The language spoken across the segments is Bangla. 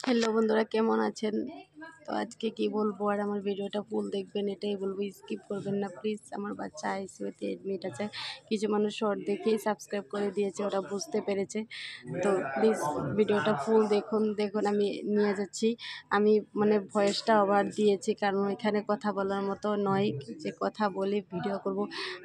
হ্যালো বন্ধুরা, কেমন আছেন? তো আজকে কি বলবো, আর আমার ভিডিওটা ফুল দেখবেন এটাই বলবো, স্কিপ করবেন না প্লিজ। আমার বাচ্চা আইসিইউতে এডমিট আছে। কিছু মানুষ শর্ট দেখেই সাবস্ক্রাইব করে দিয়েছে, ওরা বুঝতে পেরেছে। তো প্লিজ ভিডিওটা ফুল দেখুন আমি নিয়ে যাচ্ছি। আমি ভয়েসটা ওভার দিয়েছি, কারণ এখানে কথা বলার মতো নয় যে কথা বলে ভিডিও করব।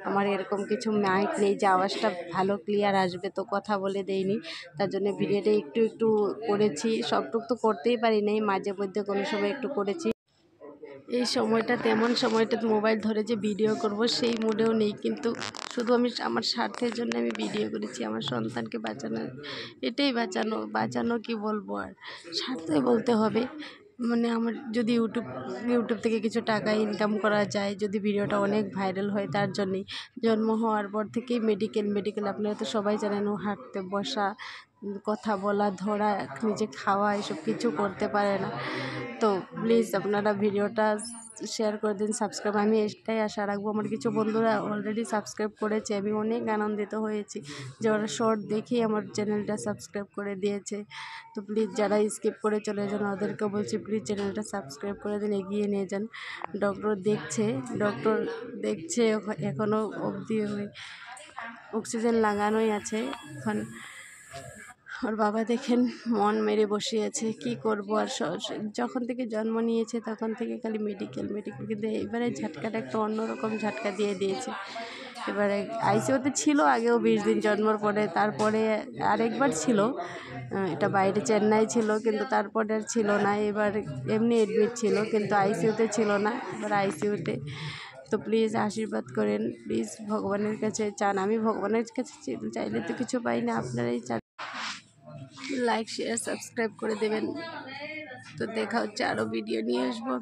আমার এরকম কিছু মাইক নেই যে আওয়াজটা ভালো ক্লিয়ার আসবে, তো কথা বলে দেইনি। তার জন্য ভিডিওটা একটু করেছি, সবটুক তো করতেই পারি নাই, মাঝে মধ্যে কোনো সময় একটু করেছি। এই সময়টাতে এমন সময়টাতে মোবাইল ধরে যে ভিডিও করব সেই মুডেও নেই, কিন্তু শুধু আমি আমার স্বার্থের জন্য আমি ভিডিও করেছি, আমার সন্তানকে বাঁচানো। এটাই বাঁচানো কি বলবো, আর স্বার্থই বলতে হবে। আমার যদি ইউটিউব থেকে কিছু টাকা ইনকাম করা যায়, যদি ভিডিওটা অনেক ভাইরাল হয়, তার জন্যই। জন্ম হওয়ার পর থেকেই মেডিকেল আপনারা তো সবাই জানেন, ও হাঁটতে বসা, কথা বলা, ধরা, নিজে খাওয়া এসব কিছু করতে পারে না। তো প্লিজ আপনারা ভিডিওটা শেয়ার করে দিন, সাবস্ক্রাইব। আমি এটাই আশা রাখবো। আমার কিছু বন্ধুরা অলরেডি সাবস্ক্রাইব করেছে, আমি অনেক আনন্দিত হয়েছি যে ওরা শর্ট দেখেই আমার চ্যানেলটা সাবস্ক্রাইব করে দিয়েছে। তো প্লিজ যারা স্কিপ করে চলে যান ওদেরকে বলছি, প্লিজ চ্যানেলটা সাবস্ক্রাইব করে দিন, এগিয়ে নিয়ে যান। ডক্টর দেখছে এখনও অবধি অক্সিজেন লাগানোই আছে। এখন ওর বাবা দেখেন মন মেরে বসে আছে, কী করবো আর। যখন থেকে জন্ম নিয়েছে তখন থেকে খালি মেডিকেল, কিন্তু এবারে ঝাটকাটা একটা অন্যরকম ঝাটকা দিয়ে দিয়েছে। এবারে আইসিইউতে ছিল আগেও 20 দিন জন্মর পরে, তারপরে আরেকবার ছিল, এটা বাইরে চেন্নাই ছিল, কিন্তু তারপরে আর ছিল না। এবার এমনি এডমিট ছিল, কিন্তু আইসিইউতে ছিল না, এবার আইসিইউতে। তো প্লিজ আশীর্বাদ করেন, প্লিজ ভগবানের কাছে চান। আমি ভগবানের কাছে চাইলে তো কিছু পাই না, আপনারাই চান। লাইক শেয়ার সাবস্ক্রাইব করে দেবেন। তো দেখা হচ্ছে, আরও ভিডিও নিয়ে আসবো।